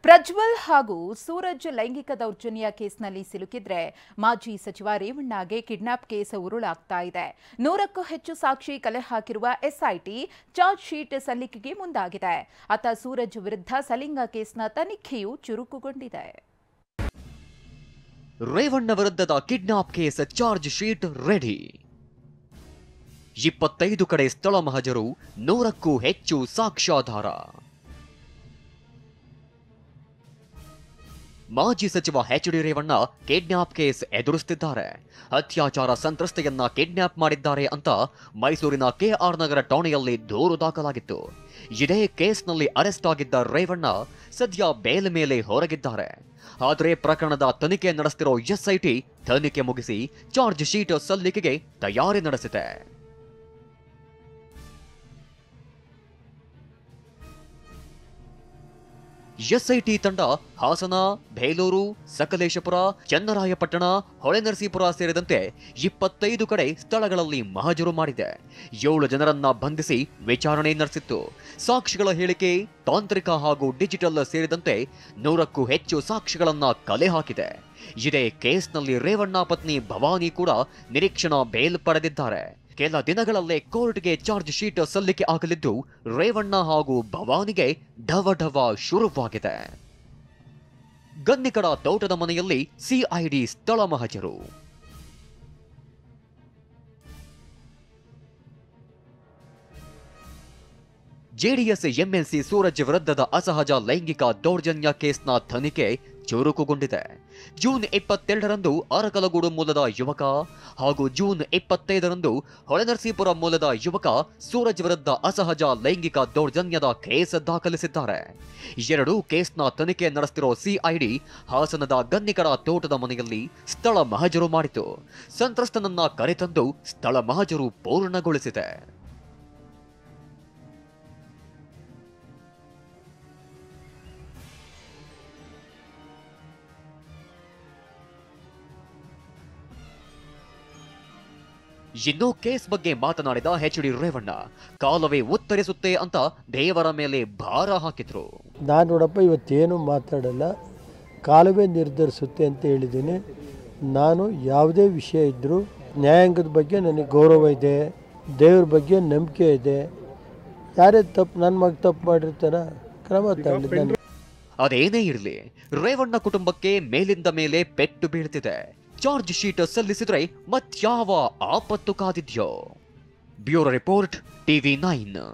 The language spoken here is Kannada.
ಪ್ರಜ್ವಲ್ ಹಾಗೂ ಸೂರಜ್ ಲೈಂಗಿಕ ದೌರ್ಜನ್ಯ ಕೇಸ್ನಲ್ಲಿ ಸಿಲುಕಿದ್ರೆ ಮಾಜಿ ಸಚಿವ ರೇವಣ್ಣಗೆ ಕಿಡ್ನಾಪ್ ಕೇಸ್ ಉರುಳಾಗ್ತಾ ಇದೆ. 100ಕ್ಕೂ ಹೆಚ್ಚು ಸಾಕ್ಷಿ ಕಲೆ ಹಾಕಿರುವ ಎಸ್ಐಟಿ ಚಾರ್ಜ್ ಶೀಟ್ ಸಲ್ಲಿಕೆಗೆ ಮುಂದಾಗಿದೆ. ಅತ್ತ ಸೂರಜ್ ವಿರುದ್ಧ ಸಲಿಂಗ ಕೇಸ್ನ ತನಿಖೆಯೂ ಚುರುಕುಗೊಂಡಿದೆ. ರೇವಣ್ಣ ವಿರುದ್ಧದ kidnap case charge sheet ready. 25 ಕಡೆ ಸ್ಥಳ ಮಹಜರು, 100ಕ್ಕೂ ಹೆಚ್ಚು ಸಾಕ್ಷ್ಯಾಧಾರ. ಮಾಜಿ ಸಚಿವ ಎಚ್.ಡಿ. ರೇವಣ್ಣ ಕಿಡ್ನಾಪ್ ಕೇಸ್ ಎದುರಿಸುತ್ತಿದ್ದಾರೆ. ಅತ್ಯಾಚಾರ ಸಂತ್ರಸ್ತೆಯನ್ನ ಕಿಡ್ನಾಪ್ ಮಾಡಿದ್ದಾರೆ ಅಂತ ಮೈಸೂರಿನ ಕೆಆರ್ ನಗರ ಠಾಣೆಯಲ್ಲಿ ದೂರು ದಾಖಲಾಗಿತ್ತು. ಇದೇ ಕೇಸ್ನಲ್ಲಿ ಅರೆಸ್ಟ್ ಆಗಿದ್ದ ರೇವಣ್ಣ ಸದ್ಯ ಬೇಲ್ ಮೇಲೆ ಹೊರಗಿದ್ದಾರೆ. ಆದರೆ ಪ್ರಕರಣದ ತನಿಖೆ ನಡೆಸುತ್ತಿರೋ ಎಸ್ಐಟಿ ತನಿಖೆ ಮುಗಿಸಿ ಚಾರ್ಜ್ ಶೀಟ್ ಸಲ್ಲಿಕೆಗೆ ತಯಾರಿ ನಡೆಸಿದೆ. ಎಸ್ಐಟಿ ತಂಡ ಹಾಸನ, ಬೇಲೂರು, ಸಕಲೇಶಪುರ, ಚನ್ನರಾಯಪಟ್ಟಣ, ಹೊಳೆನರಸೀಪುರ ಸೇರಿದಂತೆ 25 ಕಡೆ ಸ್ಥಳಗಳಲ್ಲಿ ಮಹಜರು ಮಾಡಿದೆ. 7 ಜನರನ್ನ ಬಂಧಿಸಿ ವಿಚಾರಣೆ ನಡೆಸಿತ್ತು. ಸಾಕ್ಷಿಗಳ ಹೇಳಿಕೆ, ತಾಂತ್ರಿಕ ಹಾಗೂ ಡಿಜಿಟಲ್ ಸೇರಿದಂತೆ 100ಕ್ಕೂ ಹೆಚ್ಚು ಸಾಕ್ಷಿಗಳನ್ನ ಕಲೆ ಹಾಕಿದೆ. ಇದೇ ಕೇಸ್ನಲ್ಲಿ ರೇವಣ್ಣ ಪತ್ನಿ ಭವಾನಿ ಕೂಡ ನಿರೀಕ್ಷಣಾ ಬೇಲ್ ಪಡೆದಿದ್ದಾರೆ. ಕೆಲ ದಿನಗಳಲ್ಲೇ ಕೋರ್ಟ್ಗೆ ಚಾರ್ಜ್ ಶೀಟ್ ಸಲ್ಲಿಕೆ ಆಗಲಿದ್ದು ರೇವಣ್ಣ ಹಾಗೂ ಭವಾನಿಗೆ ಢವಢವ ಶುರುವಾಗಿದೆ. ಗನ್ನಿಕಡ ತೋಟದ ಮನೆಯಲ್ಲಿ ಸಿಐಡಿ ಸ್ಥಳ ಮಹಜರು. ಜೆಡಿಎಸ್ ಎಂಎಲ್ಸಿ ಸೂರಜ್ ವಿರುದ್ಧದ ಅಸಹಜ ಲೈಂಗಿಕ ದೌರ್ಜನ್ಯ ಕೇಸ್ನ ತನಿಖೆ ಚುರುಕುಗೊಂಡಿದೆ. ಜೂನ್ 22ರಂದು ಅರಕಲಗೂಡು ಮೂಲದ ಯುವಕ ಹಾಗೂ ಜೂನ್ 25ರಂದು ಹೊಳೆನರಸೀಪುರ ಮೂಲದ ಯುವಕ ಸೂರಜ್ ವಿರುದ್ಧ ಅಸಹಜ ಲೈಂಗಿಕ ದೌರ್ಜನ್ಯದ ಕೇಸ್ ದಾಖಲಿಸಿದ್ದಾರೆ. 2 ಕೇಸ್ನ ತನಿಖೆ ನಡೆಸುತ್ತಿರೋ ಸಿಐಡಿ ಹಾಸನದ ಗನ್ನಿಕಡ ತೋಟದ ಮನೆಯಲ್ಲಿ ಸ್ಥಳ ಮಹಜರು ಮಾಡಿತು. ಸಂತ್ರಸ್ತನನ್ನ ಕರೆತಂದು ಸ್ಥಳ ಮಹಜರು ಪೂರ್ಣಗೊಳಿಸಿದೆ. ಇನ್ನು ಕೇಸ್ ಬಗ್ಗೆ ಮಾತನಾಡಿದ ಎಚ್.ಡಿ. ರೇವಣ್ಣ ಕಾಲವೇ ಉತ್ತರಿಸುತ್ತೆ ಅಂತ ದೇವರ ಮೇಲೆ ಭಾರ ಹಾಕಿದ್ರು. ನಾನು ನೋಡಪ್ಪ ಇವತ್ತೇನು ಮಾತಾಡಲ್ಲ, ಕಾಲವೇ ನಿರ್ಧರಿಸುತ್ತೆ ಅಂತ ಹೇಳಿದ್ದೀನಿ. ನಾನು ಯಾವುದೇ ವಿಷಯ ಇದ್ದರೂ ನ್ಯಾಯಾಂಗದ ಬಗ್ಗೆ ನನಗೆ ಗೌರವ ಇದೆ, ದೇವ್ರ ಬಗ್ಗೆ ನಂಬಿಕೆ ಇದೆ. ಯಾರೇ ತಪ್ಪು ನನ್ನ ಮಗ ತಪ್ಪು ಮಾಡಿರ್ತಾರ ಕ್ರಮ ತಗೊಂಡಿದ್ದೆ. ಅದೇನೇ ಇರಲಿ, ರೇವಣ್ಣ ಕುಟುಂಬಕ್ಕೆ ಮೇಲಿಂದ ಮೇಲೆ ಪೆಟ್ಟು ಬೀಳ್ತಿದೆ. ಚಾರ್ಜ್ ಶೀಟ್ ಸಲ್ಲಿಸಿದ್ರೆ ಮತ್ಯಾವ ಆಪತ್ತು ಕಾದಿದ್ಯೋ? Bureau report, TV9.